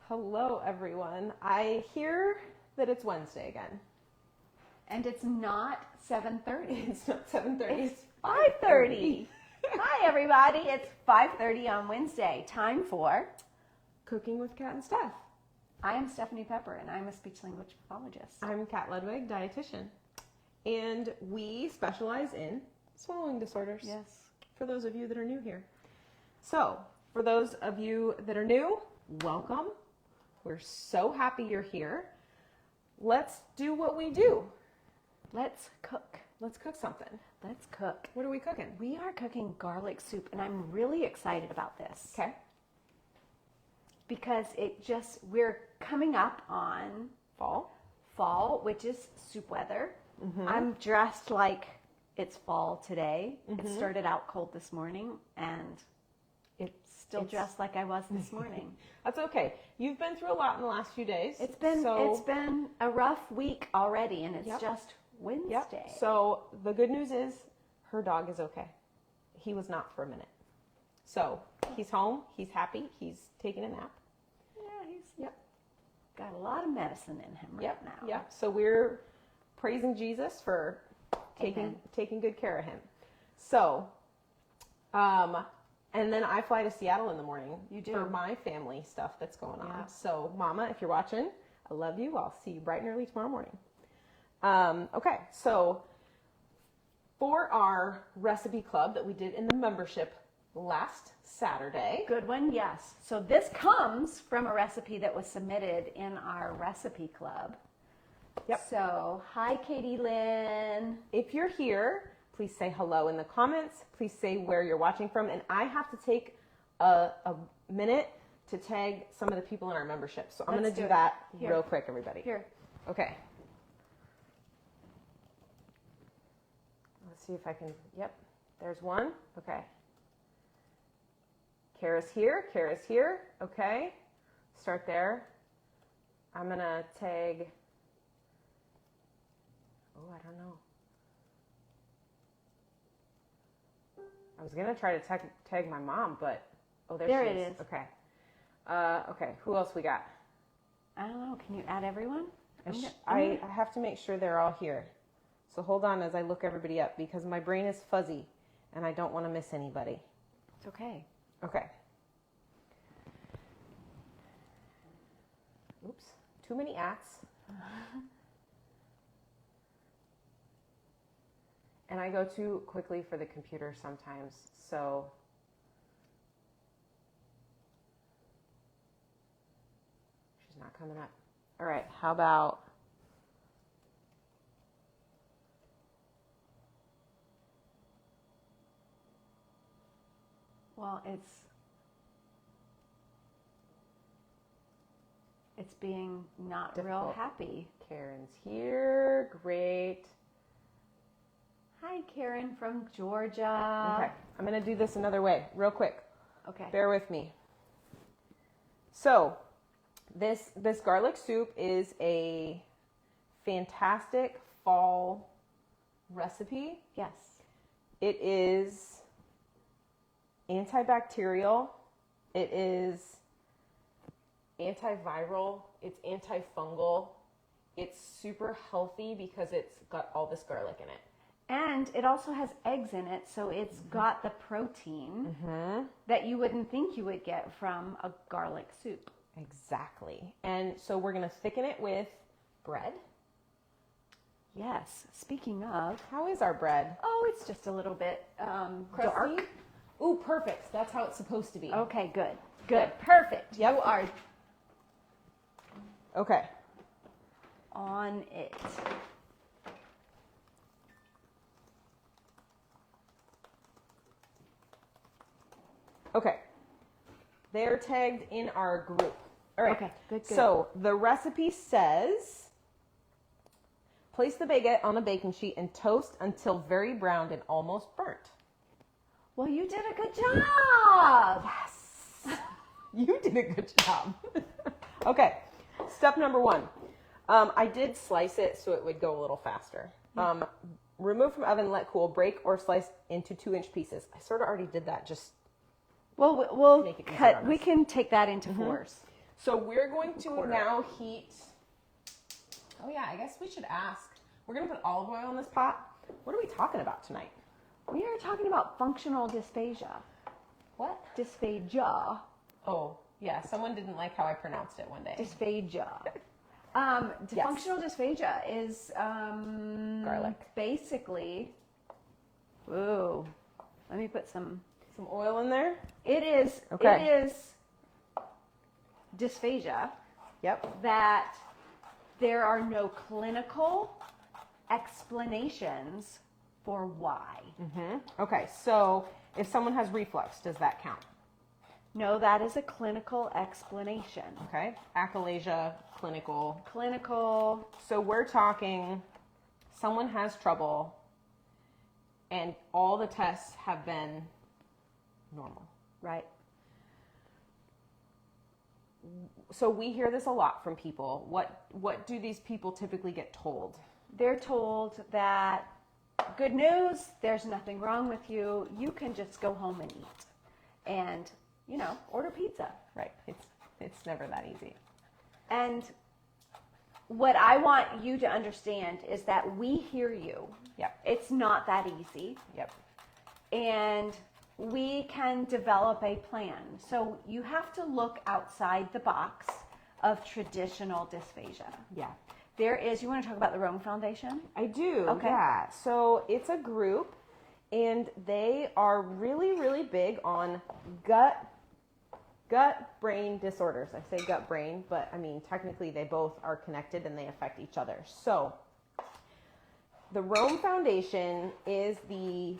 Hello, everyone. I hear that it's Wednesday again. And it's not 7:30. It's not 7:30. It's 5:30. Hi, everybody. It's 5:30 on Wednesday. Time for Cooking with Kat and Steph. I am Stephanie Pepper, and I'm a speech-language pathologist. I'm Kat Ludwig, dietitian. And we specialize in swallowing disorders. Yes. For those of you that are new here. So, for those of you that are new, welcome. We're so happy you're here. Let's do what we do. Let's cook. Let's cook something. Let's cook. What are we cooking? We are cooking garlic soup, and I'm really excited about this. Okay. Because we're coming up on fall, which is soup weather. Mm-hmm. I'm dressed like it's fall today. Mm-hmm. It started out cold this morning, and it's still dressed like I was this morning. That's okay. You've been through a lot in the last few days. It's been a rough week already, and it's just Wednesday. Yep. So the good news is her dog is okay. He was not for a minute. So he's home. He's happy. He's taking a nap. Yeah, he's got a lot of medicine in him right now. Yep. So we're praising Jesus for taking good care of him. So, and then I fly to Seattle in the morning. You do. For my family stuff that's going on. Yeah. So, Mama, if you're watching, I love you. I'll see you bright and early tomorrow morning. Okay, so for our recipe club that we did in the membership last Saturday. Good one, yes. So this comes from a recipe that was submitted in our recipe club. Yep. So, hi, Katie Lynn. If you're here, please say hello in the comments. Please say where you're watching from. And I have to take a minute to tag some of the people in our membership. So I'm going to do that real quick, everybody. Here. Okay. Let's see if I can. Yep. There's one. Okay. Kara's here. Kara's here. Okay. Start there. I'm going to tag. Oh, I don't know. I was going to try to tag my mom, but there she is. Okay. Okay. Who else we got? I don't know. Can you add everyone? I have to make sure they're all here. So hold on as I look everybody up because my brain is fuzzy and I don't want to miss anybody. It's okay. Okay. Oops. Too many ats. And I go too quickly for the computer sometimes, so she's not coming up. All right, how about Well, it's being not real happy. Karen's here. Great. Hi, Karen from Georgia. Okay, I'm going to do this another way, real quick. Okay. Bear with me. So, this garlic soup is a fantastic fall recipe. Yes. It is antibacterial. It is antiviral. It's antifungal. It's super healthy because it's got all this garlic in it. And it also has eggs in it, so it's got the protein that you wouldn't think you would get from a garlic soup. Exactly. And so we're going to thicken it with bread. Yes. Speaking of. How is our bread? Oh, it's just a little bit Crusty? dark. Ooh, perfect. That's how it's supposed to be. Okay, good. Good. Perfect. Yep. You are Okay. on it. Okay. They're tagged in our group. All right. Okay, good. So the recipe says, place the baguette on a baking sheet and toast until very browned and almost burnt. Well, you did a good job. Yes. You did a good job. Okay. Step number 1. I did slice it so it would go a little faster. Remove from oven, let cool, break or slice into 2-inch pieces. I sort of already did that. Well, we'll make it easier cut. on We us. can take that into fours. So we're going to now heat. Oh yeah, I guess we should ask. We're going to put olive oil in this pot. What are we talking about tonight? We are talking about functional dysphagia. What? Dysphagia. Oh, yeah. Someone didn't like how I pronounced it one day. Dysphagia. Yes. Functional dysphagia is Garlic. Basically. Ooh, let me put some oil in there. It is. Okay. It is dysphagia. Yep. That there are no clinical explanations for why. Okay, so if someone has reflux, does that count? No, that is a clinical explanation. Okay, achalasia, clinical. Clinical. So we're talking someone has trouble and all the tests have been normal. Right. So we hear this a lot from people. What do these people typically get told? They're told that good news, there's nothing wrong with you. You can just go home and eat. And, order pizza. Right. It's never that easy. And what I want you to understand is that we hear you. Yep. It's not that easy. Yep. And we can develop a plan. So you have to look outside the box of traditional dysphagia. Yeah. There is, you want to talk about the Rome Foundation? I do. Okay. Yeah. So it's a group and they are really, really big on gut-brain disorders. I say gut-brain, but I mean, technically they both are connected and they affect each other. So the Rome Foundation is the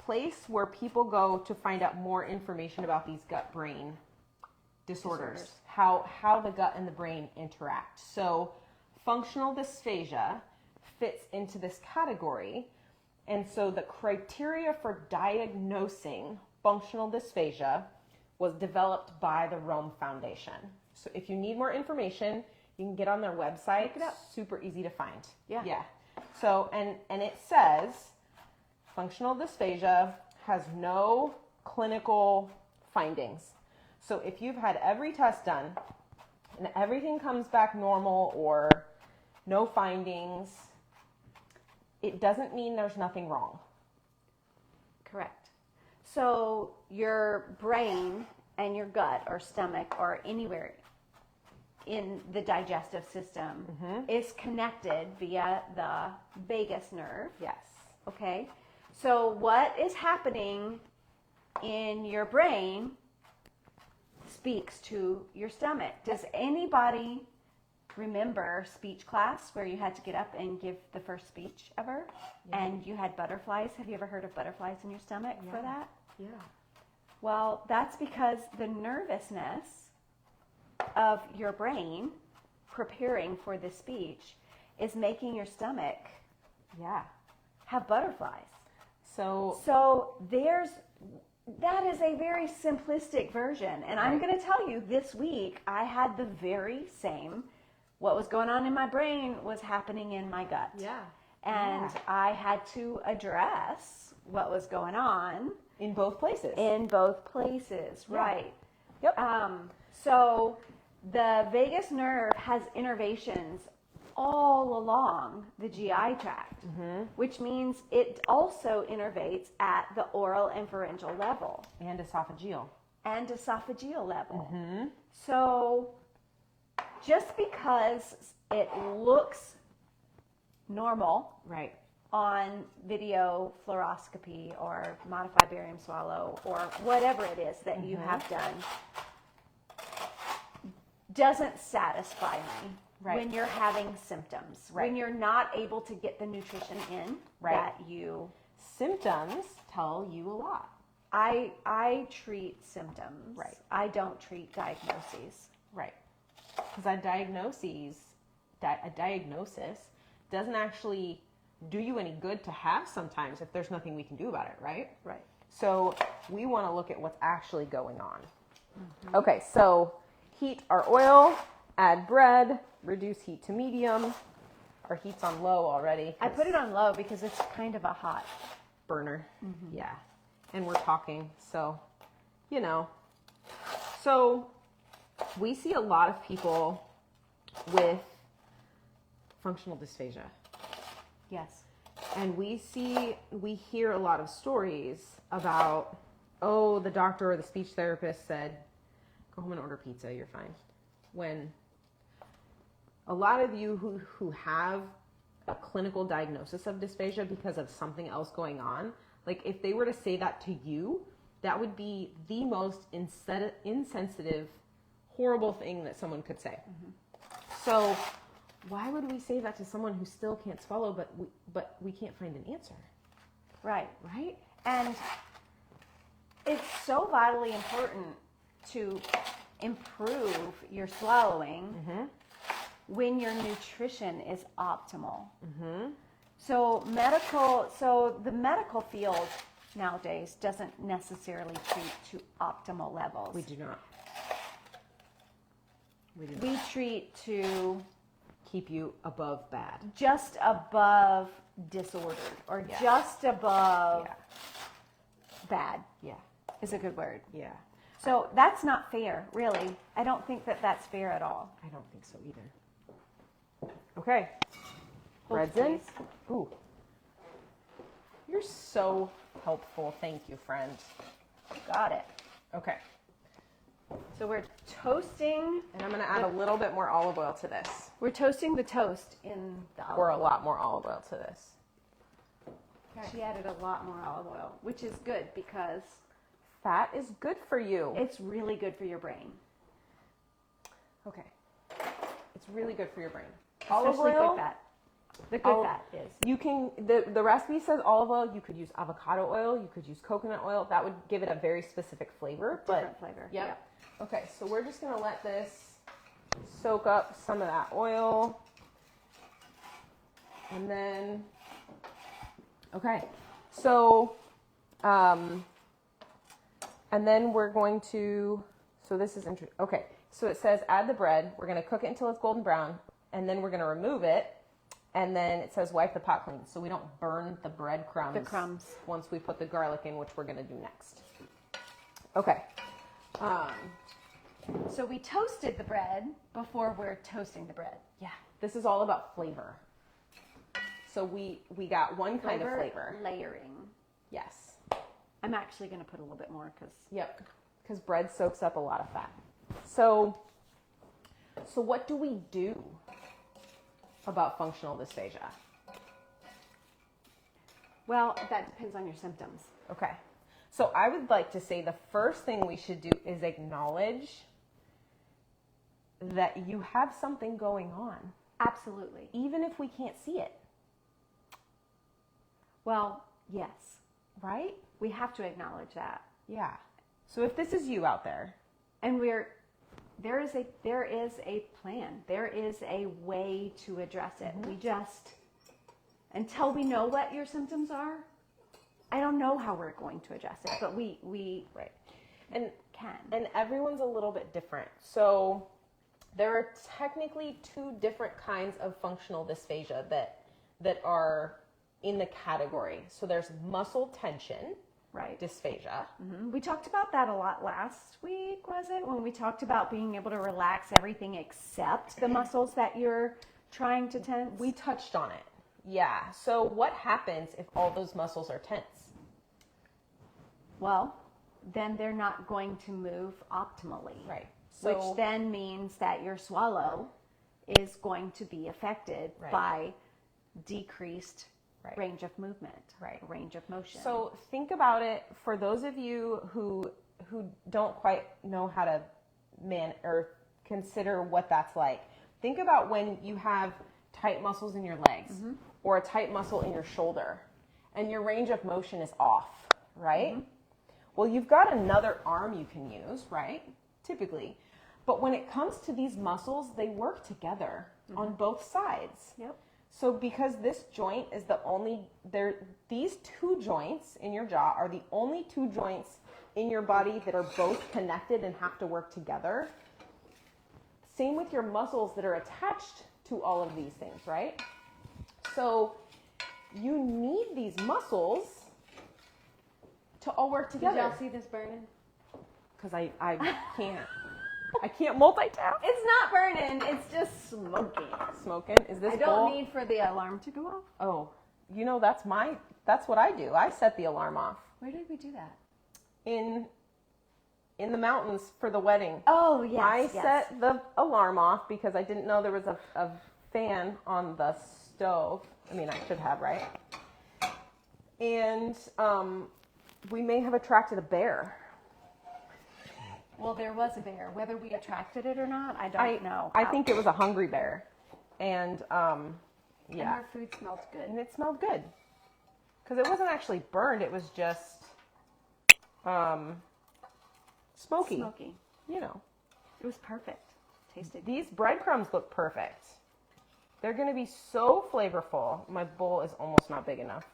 place where people go to find out more information about these gut-brain disorders. How the gut and the brain interact. So functional dysphagia fits into this category. And so the criteria for diagnosing functional dysphagia was developed by the Rome Foundation. So if you need more information, you can get on their website. Look it up. Super easy to find. Yeah. Yeah. So, and it says functional dysphagia has no clinical findings. So if you've had every test done and everything comes back normal or no findings, it doesn't mean there's nothing wrong. Correct. So your brain and your gut or stomach or anywhere in the digestive system is connected via the vagus nerve. Yes. Okay. So what is happening in your brain speaks to your stomach. Does anybody remember speech class where you had to get up and give the first speech ever? Yeah. And you had butterflies? Have you ever heard of butterflies in your stomach for that? Yeah. Well, that's because the nervousness of your brain preparing for the speech is making your stomach have butterflies. So that is a very simplistic version. And I'm going to tell you, this week I had the very same, what was going on in my brain was happening in my gut. Yeah. And I had to address what was going on. In both places. Right. Yep. So the vagus nerve has innervations all along the GI tract, which means it also innervates at the oral and pharyngeal level. And esophageal. Level. So just because it looks normal on video fluoroscopy or modified barium swallow or whatever it is that you have done doesn't satisfy me when you're having symptoms, when you're not able to get the nutrition in that you... Symptoms tell you a lot. I treat symptoms. I don't treat diagnoses. Because a diagnosis doesn't actually do you any good to have sometimes if there's nothing we can do about it, right? So we want to look at what's actually going on. Okay, so heat our oil, add bread, reduce heat to medium. Our heat's on low already. I put it on low because it's kind of a hot burner. Yeah. And we're talking, so, So we see a lot of people with functional dysphagia. Yes. And we hear a lot of stories about, oh, the doctor or the speech therapist said, go home and order pizza, you're fine. When a lot of you who have a clinical diagnosis of dysphagia because of something else going on, like if they were to say that to you, that would be the most insensitive, horrible thing that someone could say. So why would we say that to someone who still can't swallow, but we can't find an answer? Right. Right? And it's so vitally important to improve your swallowing when your nutrition is optimal. So the medical field nowadays doesn't necessarily treat to optimal levels. We do not. We treat to Keep you above bad. just above disordered or just above bad Yeah. is a good word. Yeah. So that's not fair, really. I don't think that that's fair at all. I don't think so either. Okay. Bread's in. Please. Ooh. You're so helpful. Thank you, friend. Got it. Okay. So we're toasting. And I'm going to add a little bit more olive oil to this. We're toasting the toast in the olive Or a oil. lot more olive oil to this. She added a lot more olive oil, which is good because Fat is good for you. it's really good for your brain. Okay. It's really good for your brain. Especially good fat. The good fat is. You can, the recipe says olive oil. You could use avocado oil. You could use coconut oil. That would give it a very specific flavor. Different flavor. Yep. Okay, so we're just going to let this soak up some of that oil. And then, okay, so, and then we're going to, so this is interesting. Okay, so it says add the bread. We're going to cook it until it's golden brown, and then we're going to remove it. And then it says wipe the pot clean, so we don't burn the breadcrumbs. The crumbs. Once we put the garlic in, which we're going to do next. Okay. So we toasted the bread before we're toasting the bread. Yeah, this is all about flavor. So we got one kind of flavor. Layering. Yes. I'm actually going to put a little bit more because Yep. Because bread soaks up a lot of fat. So what do we do about functional dysphagia? well, that depends on your symptoms. Okay. So I would like to say the first thing we should do is acknowledge that you have something going on, Absolutely. even if we can't see it, Well, yes. right? We have to acknowledge that. Yeah. So if this is you out there, And there is a plan. There is a way to address it. We just, until we know what your symptoms are, I don't know how we're going to address it, but we right. And can. And everyone's a little bit different. So there are technically two different kinds of functional dysphagia that are in the category. So there's muscle tension Right. dysphagia. We talked about that a lot last week, was it? When we talked about being able to relax everything except the muscles that you're trying to tense. We touched on it. Yeah. So what happens if all those muscles are tense? Well, then they're not going to move optimally. Right. Which then means that your swallow is going to be affected Right. by decreased Right. range of movement, Right. range of motion. So think about it for those of you who don't quite know how to consider what that's like. Think about when you have tight muscles in your legs or a tight muscle in your shoulder and your range of motion is off, right? Well, you've got another arm you can use, right? Typically. But when it comes to these muscles, they work together on both sides. Yep. So because this joint is these two joints in your jaw are the only two joints in your body that are both connected and have to work together. Same with your muscles that are attached to all of these things, right? So you need these muscles to all work Did together. y'all see this burning? Because I can't. I can't multitask. It's not burning. It's just smoking. Smoking? Is this I don't bowl? need for the alarm to go off. Oh, you know, that's what I do. I set the alarm off. Where did we do that? In the mountains for the wedding. Oh, yes. I set the alarm off because I didn't know there was a fan on the stove. I mean, I should have, right? And we may have attracted a bear. Well, there was a bear. Whether we attracted it or not, I don't know. I think it was a hungry bear. And, And yeah. our food smelled good. And it smelled good. Because it wasn't actually burned. It was just smoky. Smoky. You know. It was perfect. Tasted good. These breadcrumbs look perfect. They're going to be so flavorful. My bowl is almost not big enough.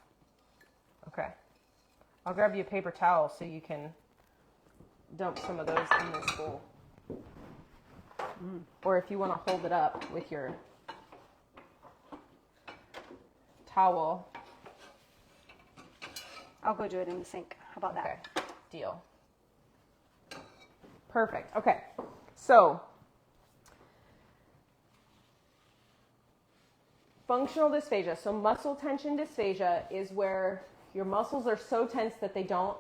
Okay. I'll grab you a paper towel so you can dump some of those in this bowl. Or if you want to hold it up with your towel. I'll go do it in the sink. How about Okay. that? Deal. Perfect. Okay. So, functional dysphagia. So muscle tension dysphagia is where your muscles are so tense that they don't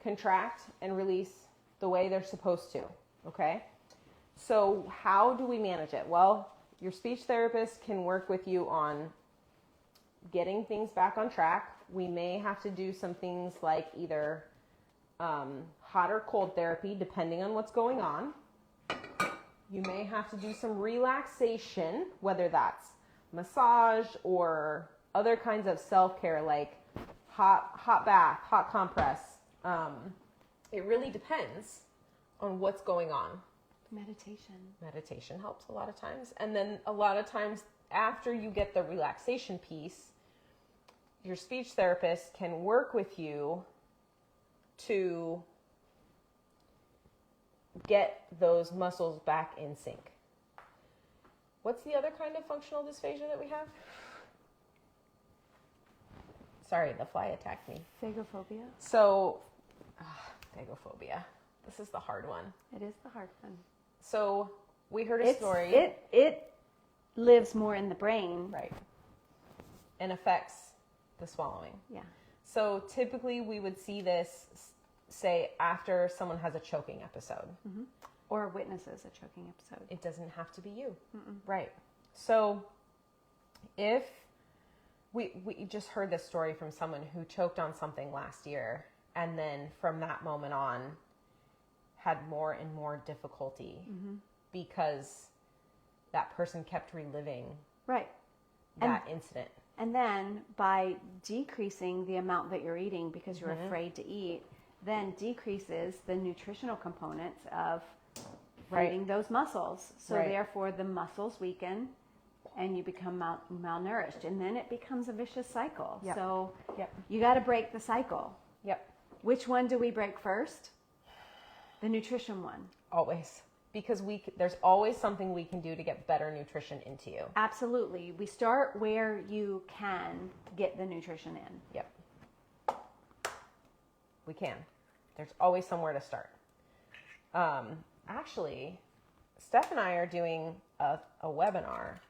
contract and release the way they're supposed to. Okay? So how do we manage it? Well, your speech therapist can work with you on getting things back on track. We may have to do some things like either hot or cold therapy, depending on what's going on. You may have to do some relaxation, whether that's massage or other kinds of self-care like hot bath, hot compress. It really depends on what's going on. Meditation. Meditation helps a lot of times. And then a lot of times after you get the relaxation piece, your speech therapist can work with you to get those muscles back in sync. What's the other kind of functional dysphagia that we have? Sorry, the fly attacked me. Phagophobia. So, phagophobia. This is the hard one. It is the hard one. So, we heard a story. It lives more in the brain. Right. And affects the swallowing. Yeah. So, typically we would see this, say, after someone has a choking episode. Mm-hmm. Or witnesses a choking episode. It doesn't have to be you. Mm-mm. Right. So, if we just heard this story from someone who choked on something last year, and then from that moment on had more and more difficulty because that person kept reliving Right. that incident. And then by decreasing the amount that you're eating because you're afraid to eat, then decreases the nutritional components of feeding those muscles. So therefore the muscles weaken and you become malnourished. And then it becomes a vicious cycle. Yep. So Yep. you got to break the cycle. Yep. Which one do we break first? The nutrition one. Always. Because there's always something we can do to get better nutrition into you. Absolutely. We start where you can get the nutrition in. Yep. We can. There's always somewhere to start. Actually, Steph and I are doing a webinar.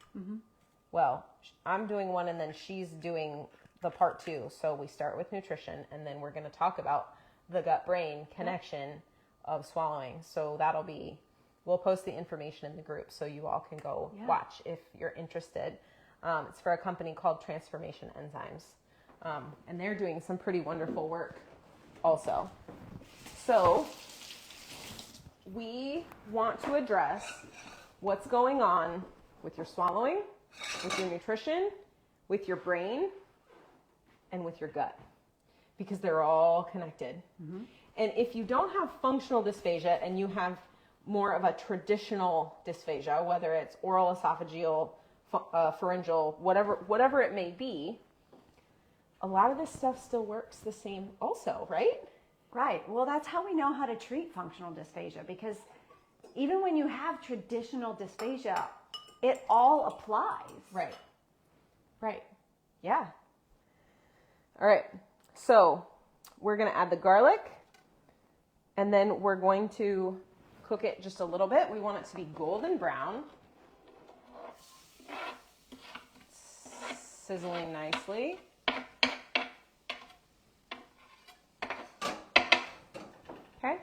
Well, I'm doing one and then she's doing the part 2. So we start with nutrition and then we're going to talk about the gut-brain connection of swallowing. So we'll post the information in the group so you all can go watch if you're interested. It's for a company called Transformation Enzymes. And they're doing some pretty wonderful work also. So we want to address what's going on with your swallowing, with your nutrition, with your brain, and with your gut, because they're all connected. And if you don't have functional dysphagia and you have more of a traditional dysphagia, whether it's oral, esophageal, pharyngeal, whatever it may be, a lot of this stuff still works the same also, right? Right. Well, that's how we know how to treat functional dysphagia, because even when you have traditional dysphagia, it all applies. Right. Right. Yeah. All right. So we're going to add the garlic, and then we're going to cook it just a little bit. We want it to be golden brown. Sizzling nicely. Okay.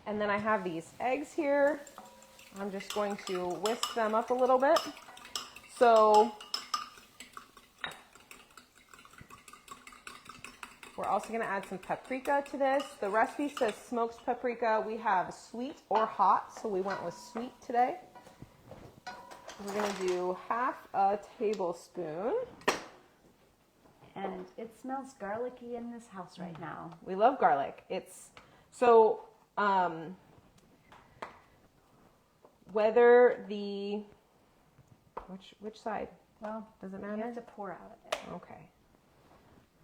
And then I have these eggs here. I'm just going to whisk them up a little bit. So we're also going to add some paprika to this. The recipe says smoked paprika. We have sweet or hot, so we went with sweet today. We're going to do half a tablespoon. And it smells garlicky in this house right now. We love garlic. It's so whether the which side? Well, Does it you matter? have to pour out of it. Okay.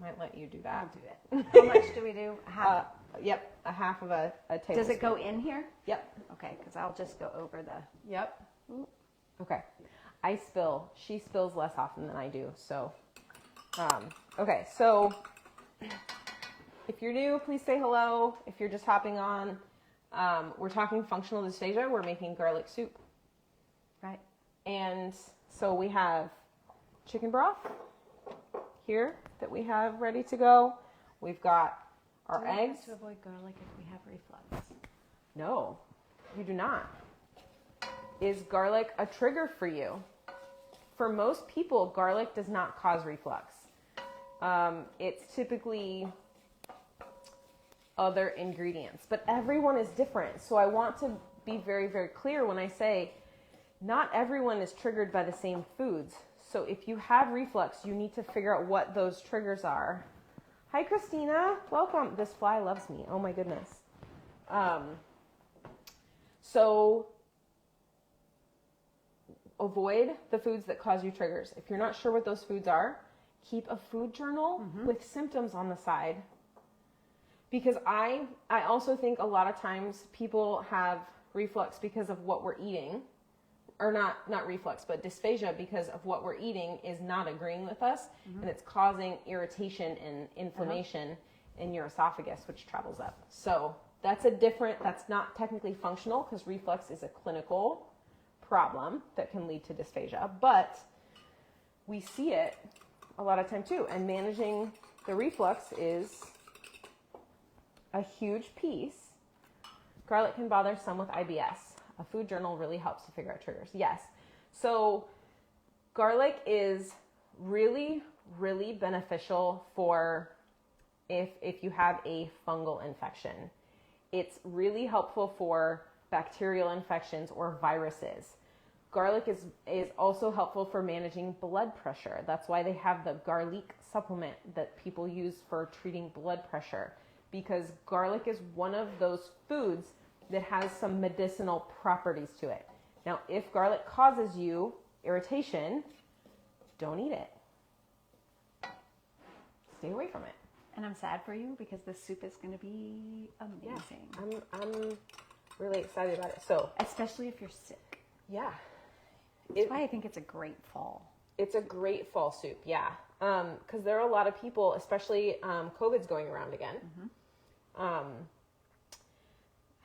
Might let you do that. I'll do it. How much do we do? Half. Yep, a half of a tablespoon. Does it go in here? Yep. Okay, because I'll just go over the... Yep. Okay. I spill. She spills less often than I do. So, okay. So, if you're new, please say hello. If you're just hopping on, we're talking functional dysphagia. We're making garlic soup. Right. And so we have chicken broth here that we have ready to go. We've got our eggs. To avoid garlic if we have reflux. No, you do not. Is garlic a trigger for you? For most people, garlic does not cause reflux. It's typically other ingredients, but everyone is different. So I want to be very, very clear when I say not everyone is triggered by the same foods. So if you have reflux, you need to figure out what those triggers are. Hi, Christina. Welcome. This fly loves me. Oh my goodness. So avoid the foods that cause you triggers. If you're not sure what those foods are, keep a food journal with symptoms on the side. Because I also think a lot of times people have reflux because of what we're eating. Or not reflux, but dysphagia because of what we're eating is not agreeing with us, and it's causing irritation and inflammation in your esophagus, which travels up. So that's not technically functional because reflux is a clinical problem that can lead to dysphagia, but we see it a lot of time too, and managing the reflux is a huge piece. Garlic can bother some with IBS. A food journal really helps to figure out triggers. Yes. So garlic is really, really beneficial for if you have a fungal infection. It's really helpful for bacterial infections or viruses. Garlic is also helpful for managing blood pressure. That's why they have the garlic supplement that people use for treating blood pressure, because garlic is one of those foods that has some medicinal properties to it. Now, if garlic causes you irritation, don't eat it. Stay away from it. And I'm sad for you because this soup is going to be amazing. Yeah, I'm really excited about it. So, especially if you're sick. Yeah. That's why I think it's a great fall. It's a great fall soup, yeah. Because there are a lot of people, especially COVID's going around again,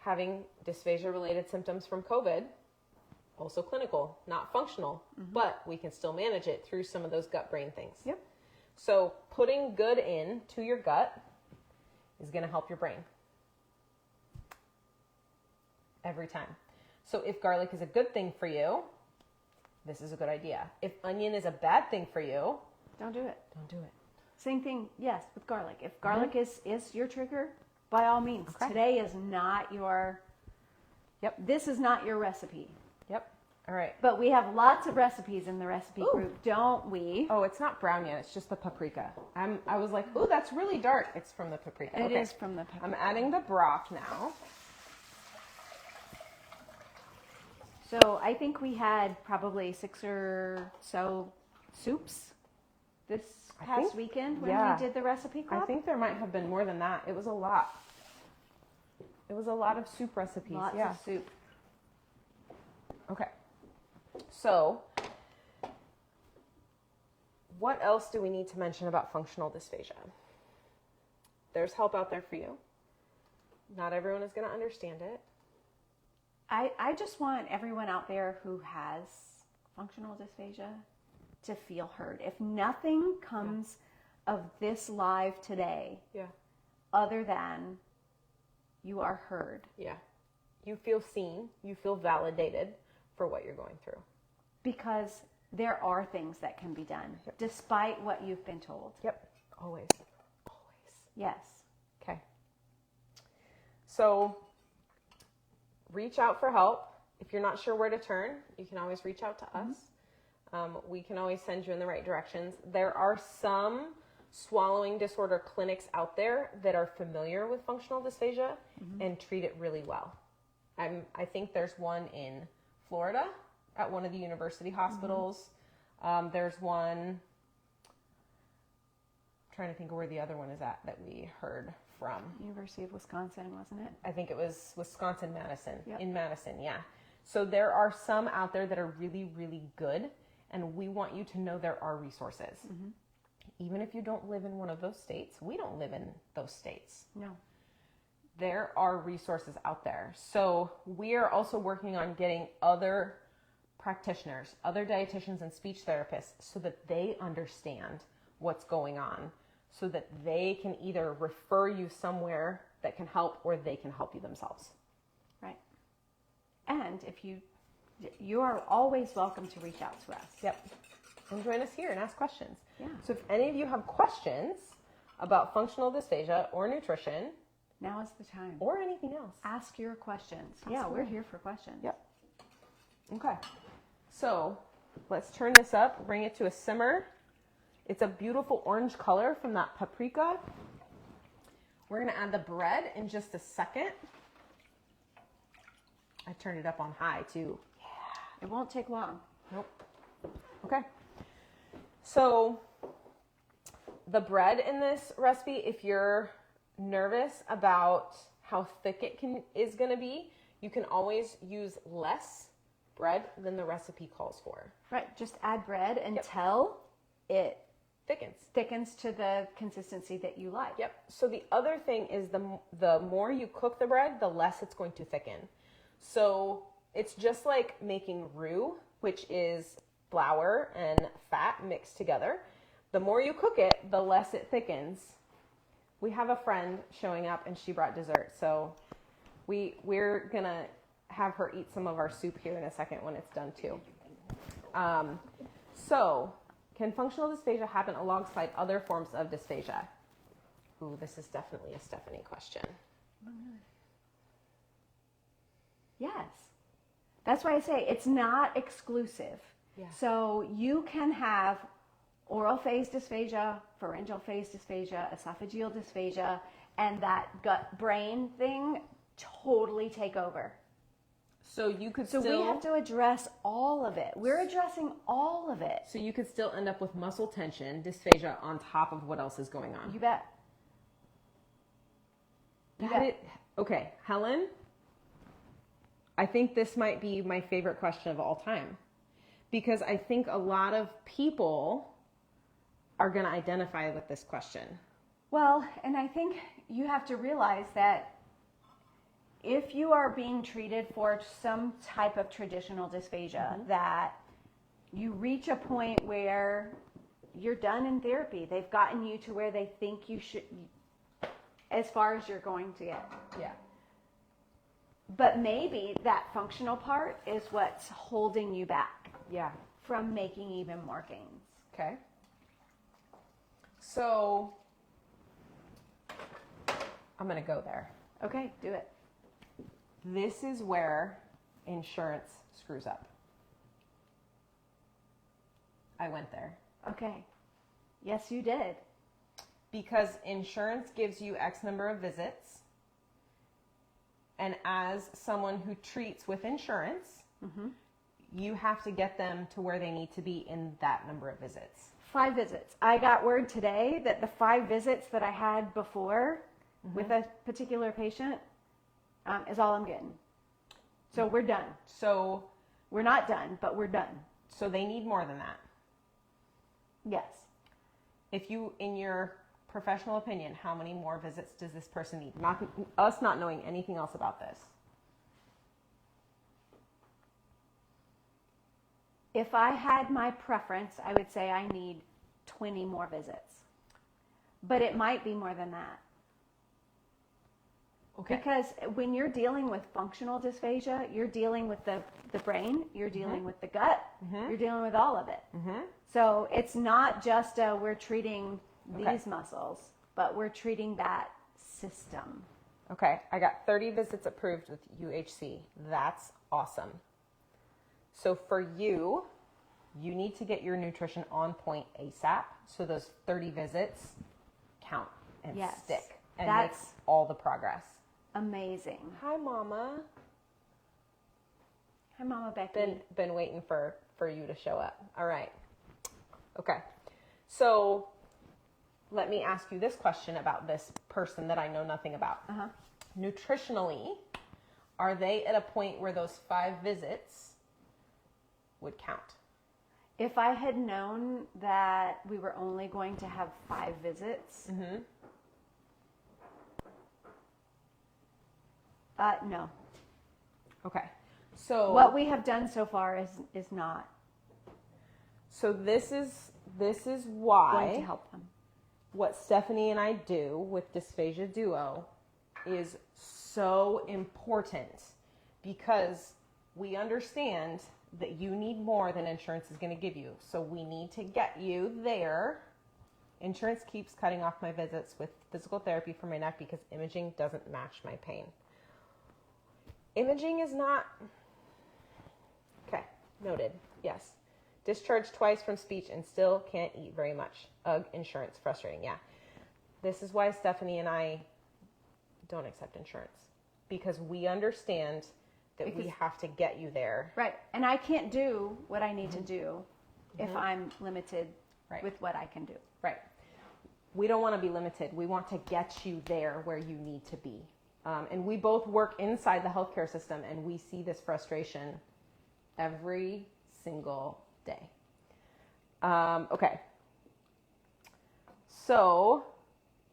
having dysphagia-related symptoms from COVID, also clinical, not functional, but we can still manage it through some of those gut-brain things. Yep. So putting good into your gut is going to help your brain every time. So if garlic is a good thing for you, this is a good idea. If onion is a bad thing for you, don't do it. Don't do it. Same thing, yes, with garlic. If garlic is your trigger, by all means. Okay. Today is not your, this is not your recipe. Yep. All right. But we have lots of recipes in the recipe group, don't we? Oh, it's not brown yet. It's just the paprika. I was like, oh, that's really dark. It's from the paprika. It is from the paprika. I'm adding the broth now. So I think we had probably 6 or so soups this past weekend when we did the recipe club. I think there might have been more than that. It was a lot. It was a lot of soup recipes. Lots of soup. Okay. So, what else do we need to mention about functional dysphagia? There's help out there for you. Not everyone is going to understand it. I just want everyone out there who has functional dysphagia to feel heard. If nothing comes of this live today, other than you are heard. Yeah. You feel seen. You feel validated for what you're going through. Because there are things that can be done, despite what you've been told. Yep. Always. Always. Yes. Okay. So reach out for help. If you're not sure where to turn, you can always reach out to us. We can always send you in the right directions. There are some swallowing disorder clinics out there that are familiar with functional dysphagia and treat it really well. I think there's one in Florida at one of the university hospitals. There's one, I'm trying to think of where the other one is at that we heard from. University of Wisconsin, wasn't it? I think it was Wisconsin-Madison, Yep. in Madison, yeah. So there are some out there that are really, really good, and we want you to know there are resources. Even if you don't live in one of those states, we don't live in those states. No. There are resources out there. So we are also working on getting other practitioners, other dietitians and speech therapists so that they understand what's going on, so that they can either refer you somewhere that can help or they can help you themselves. Right. And if you are always welcome to reach out to us. Yep. And join us here and ask questions. Yeah. So if any of you have questions about functional dysphagia or nutrition Now is the time. or anything else. Ask your questions. Ask Yeah, we're away. here for questions. Yep. Okay. So let's turn this up, bring it to a simmer. It's a beautiful orange color from that paprika. We're going to add the bread in just a second. I turned it up on high too. It won't take long. Nope. Okay. So the bread in this recipe, if you're nervous about how thick it is going to be, you can always use less bread than the recipe calls for. Right. Just add bread until it thickens to the consistency that you like. Yep. So the other thing is the more you cook the bread, the less it's going to thicken. So it's just like making roux, which is flour and fat mixed together. The more you cook it, the less it thickens. We have a friend showing up and she brought dessert. So we're going to have her eat some of our soup here in a second when it's done too. So can functional dysphagia happen alongside other forms of dysphagia? Ooh, this is definitely a Stephanie question. Yes. That's why I say it's not exclusive. Yeah. So you can have oral phase dysphagia, pharyngeal phase dysphagia, esophageal dysphagia, and that gut-brain thing totally take over. So you could So we have to address all of it. We're addressing all of it. So you could still end up with muscle tension, dysphagia on top of what else is going on. You bet. Okay, Helen, I think this might be my favorite question of all time, because I think a lot of people are going to identify with this question. Well, and I think you have to realize that if you are being treated for some type of traditional dysphagia, that you reach a point where you're done in therapy. They've gotten you to where they think you should, as far as you're going to get. Yeah. But maybe that functional part is what's holding you back Yeah. from making even more gains. Okay. So I'm going to go there. Okay, do it. This is where insurance screws up. I went there. Okay. Yes, you did. Because insurance gives you X number of visits. And as someone who treats with insurance, you have to get them to where they need to be in that number of visits. 5 visits. I got word today that the 5 visits that I had before with a particular patient is all I'm getting. So we're done. So We're not done, but we're done. they need more than that. Yes. If you, in your professional opinion, how many more visits does this person need? Not us not knowing anything else about this. If I had my preference, I would say I need 20 more visits. But it might be more than that. Okay. Because when you're dealing with functional dysphagia, you're dealing with the brain, you're dealing with the gut, you're dealing with all of it. So it's not just we're treating these muscles, but we're treating that system. Okay, I got 30 visits approved with UHC. That's awesome. So for you, you need to get your nutrition on point ASAP so those 30 visits count and stick and make all the progress. Amazing. Hi, Mama. Hi, Mama Becky. Been waiting for you to show up. All right. Okay. So let me ask you this question about this person that I know nothing about. Nutritionally, are they at a point where those 5 visits would count? If I had known that we were only going to have 5 visits, no. Okay. So what we have done so far is not So this is why going to help them. What Stephanie and I do with Dysphagia Duo is so important, because we understand that you need more than insurance is going to give you. So we need to get you there. Insurance keeps cutting off my visits with physical therapy for my neck because imaging doesn't match my pain. Imaging is not... Okay, noted. Yes. Discharged twice from speech and still can't eat very much. Ugh, insurance. Frustrating, yeah. This is why Stephanie and I don't accept insurance. Because we understand that we have to get you there. Right. And I can't do what I need to do if I'm limited with what I can do. Right. We don't want to be limited. We want to get you there where you need to be. And we both work inside the healthcare system, and we see this frustration every single day. Okay. So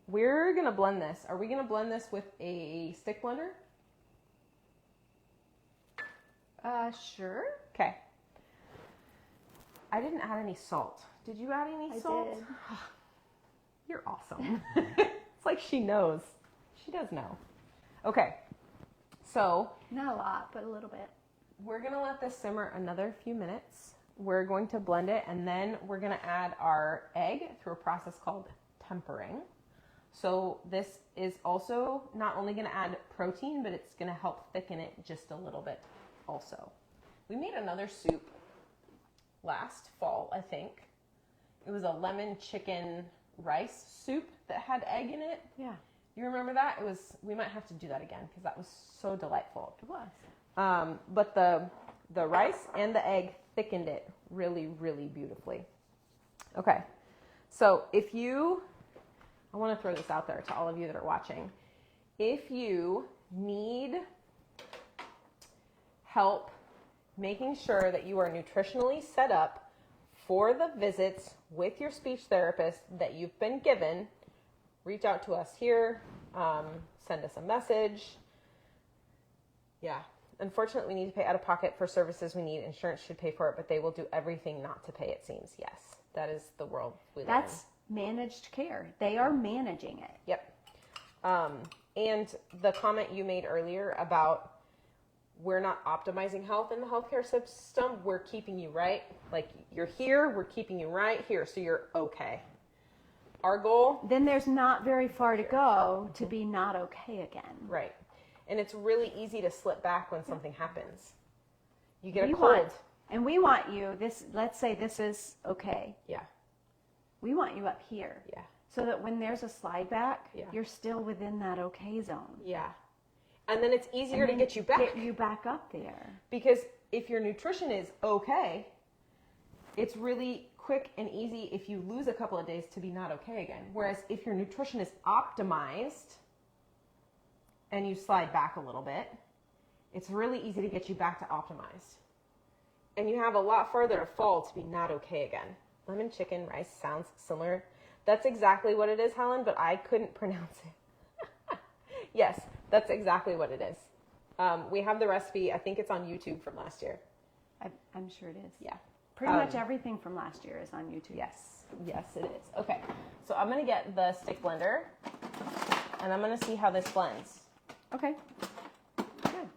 we're going to blend this. Are we going to blend this with a stick blender? Sure. Okay. I didn't add any salt. Did you add any salt? I did. You're awesome. It's like she knows. She does know. Okay. So Not a lot, but a little bit. we're going to let this simmer another few minutes. We're going to blend it, and then we're going to add our egg through a process called tempering. So this is also not only going to add protein, but it's going to help thicken it just a little bit also. We made another soup last fall, I think. It was a lemon chicken rice soup that had egg in it. Yeah. You remember that? We might have to do that again because that was so delightful. It was. But the rice and the egg thickened it really, really beautifully. Okay. So I want to throw this out there to all of you that are watching. If you need help making sure that you are nutritionally set up for the visits with your speech therapist that you've been given, reach out to us here, send us a message. Yeah. Unfortunately, we need to pay out of pocket for services we need. Insurance should pay for it, but they will do everything not to pay, it seems. Yes. That is the world we live in. That's managed care. They are managing it. Yep. And the comment you made earlier about we're not optimizing health in the healthcare system, we're keeping you right. Like, you're here, we're keeping you right here, so you're okay. Our goal... Then there's not very far to go to be not okay again. Right. And it's really easy to slip back when something happens. You get a cold. We want you, let's say this is okay. Yeah. We want you up here. Yeah. So that when there's a slide back, you're still within that okay zone. Yeah. And then it's easier to get you back. Get you back up there. Because if your nutrition is okay, it's really quick and easy if you lose a couple of days to be not okay again. Whereas if your nutrition is optimized and you slide back a little bit, it's really easy to get you back to optimized. And you have a lot further to fall to be not okay again. Lemon chicken rice sounds similar. That's exactly what it is, Helen, but I couldn't pronounce it. Yes, that's exactly what it is. We have the recipe. I think it's on YouTube from last year. I'm sure it is. Yeah. Pretty much everything from last year is on YouTube. Yes. Yes, it is. Okay. So I'm going to get the stick blender, and I'm going to see how this blends. Okay. Good.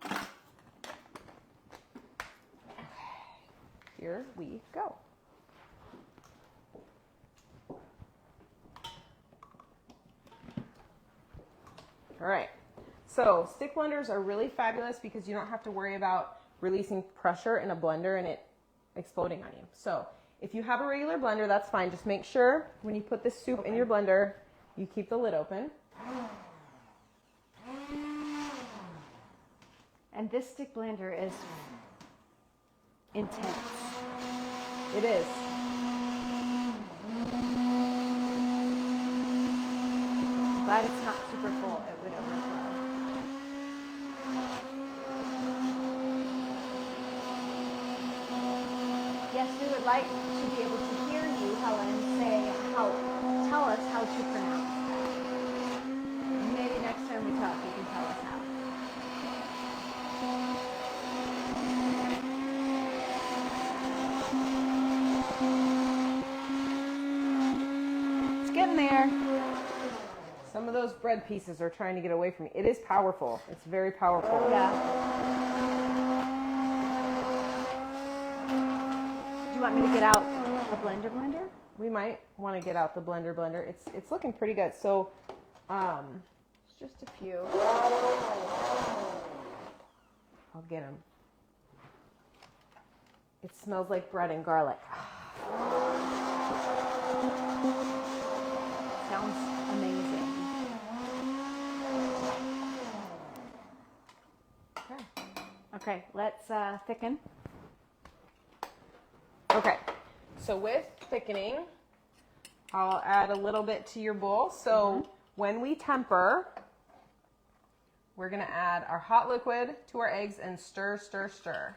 Here we go. All right. So stick blenders are really fabulous because you don't have to worry about releasing pressure in a blender and it exploding on you. So if you have a regular blender, that's fine. Just make sure when you put this soup in your blender, you keep the lid open. And this stick blender is intense. It is. Glad it's not super full. It would overflow. Yes, we would like to be able to hear you, Helen, tell us how to pronounce that. Maybe next time we talk, you can tell us how. It's getting there. Some of those bread pieces are trying to get away from me. It is powerful. It's very powerful. Yeah. Do you want me to get out the blender? We might want to get out the blender. It's looking pretty good. So, it's just a few. I'll get them. It smells like bread and garlic. Sounds amazing. Okay, let's thicken. Okay, so with thickening, I'll add a little bit to your bowl. So when we temper, we're gonna add our hot liquid to our eggs and stir, stir, stir,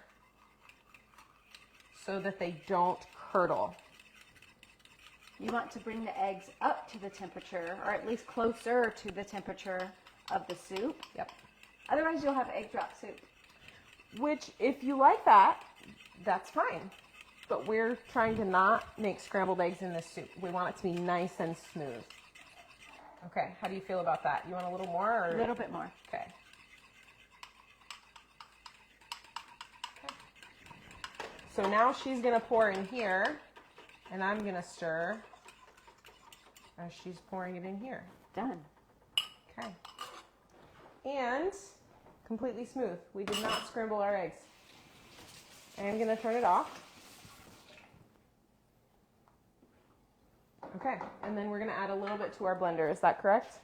so that they don't curdle. You want to bring the eggs up to the temperature, or at least closer to the temperature of the soup. Yep. Otherwise, you'll have egg drop soup. Which, if you like that, that's fine. But we're trying to not make scrambled eggs in this soup. We want it to be nice and smooth. Okay, how do you feel about that? You want a little more? Or? A little bit more. Okay. So now she's going to pour in here, and I'm going to stir as she's pouring it in here. Done. Okay. And completely smooth. We did not scramble our eggs. I'm going to turn it off. Okay, and then we're going to add a little bit to our blender. Is that correct?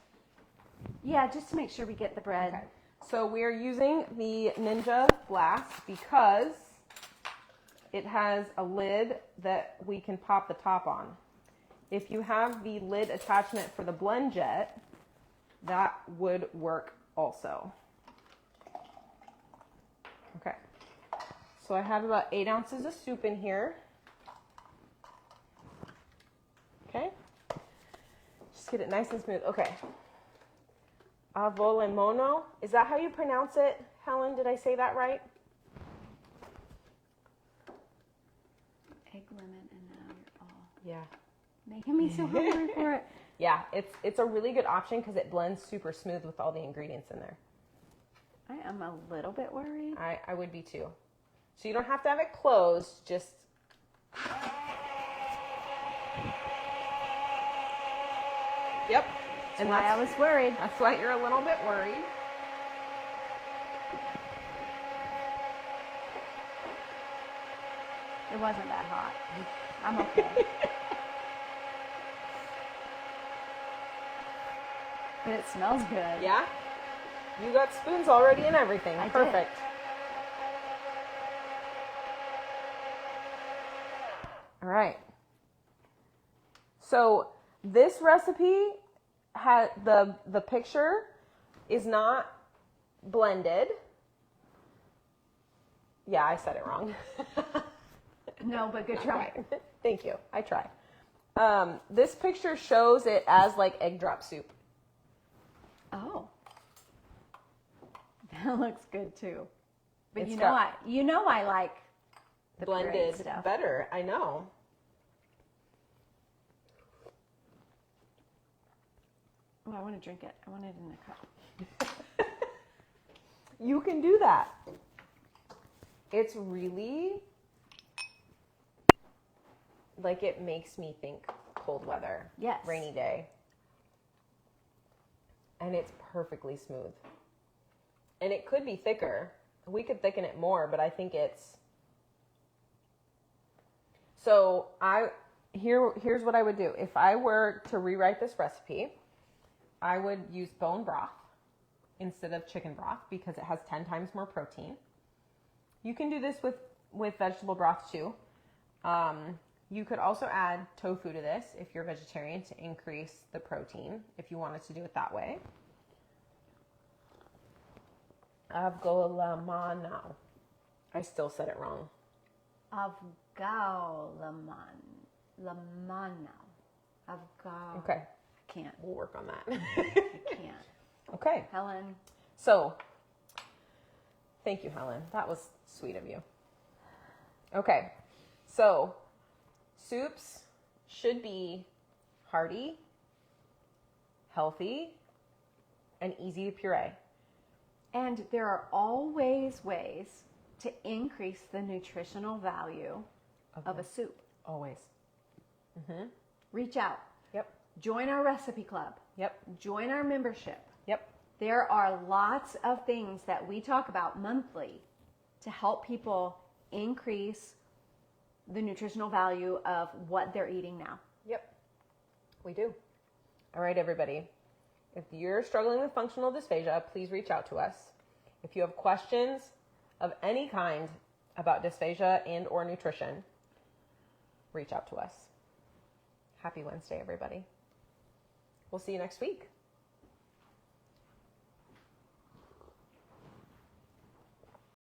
Yeah, just to make sure we get the bread. Okay. So we're using the Ninja Blast because it has a lid that we can pop the top on. If you have the lid attachment for the Blend Jet, that would work also. Okay, so I have about 8 ounces of soup in here. Okay, just get it nice and smooth. Okay, avolemono, is that how you pronounce it? Helen, did I say that right? Egg, lemon, and now you're all Yeah. making me so hungry for it. Yeah, it's a really good option because it blends super smooth with all the ingredients in there. I am a little bit worried. I would be too. So you don't have to have it closed, just... Yep. And why I was worried. That's why you're a little bit worried. It wasn't that hot. I'm okay. But it smells good. Yeah? You got spoons already and everything. I did. Perfect. All right. So this recipe had the picture is not blended. Yeah, I said it wrong. No, but good try. Thank you. I try. This picture shows it as like egg drop soup. Oh. That looks good too. But It's you know I like the blended pureed stuff better. I know. Oh, I want to drink it. I want it in a cup. You can do that. It's really like it makes me think cold weather. Yes. Rainy day. And it's perfectly smooth. And it could be thicker. We could thicken it more, but I think it's... So here's what I would do. If I were to rewrite this recipe, I would use bone broth instead of chicken broth because it has 10 times more protein. You can do this with vegetable broth too. You could also add tofu to this if you're vegetarian to increase the protein if you wanted to do it that way. Avgolamano. I still said it wrong. Lamano. Okay. I can't. We'll work on that. I can't. Okay. Helen. So, thank you, Helen. That was sweet of you. Okay. So, soups should be hearty, healthy, and easy to puree. And there are always ways to increase the nutritional value of a soup. Always. Mm-hmm. Reach out. Yep. Join our recipe club. Yep. Join our membership. Yep. There are lots of things that we talk about monthly to help people increase the nutritional value of what they're eating now. Yep. We do. All right, everybody. If you're struggling with functional dysphagia, please reach out to us. If you have questions of any kind about dysphagia and or nutrition, reach out to us. Happy Wednesday, everybody. We'll see you next week.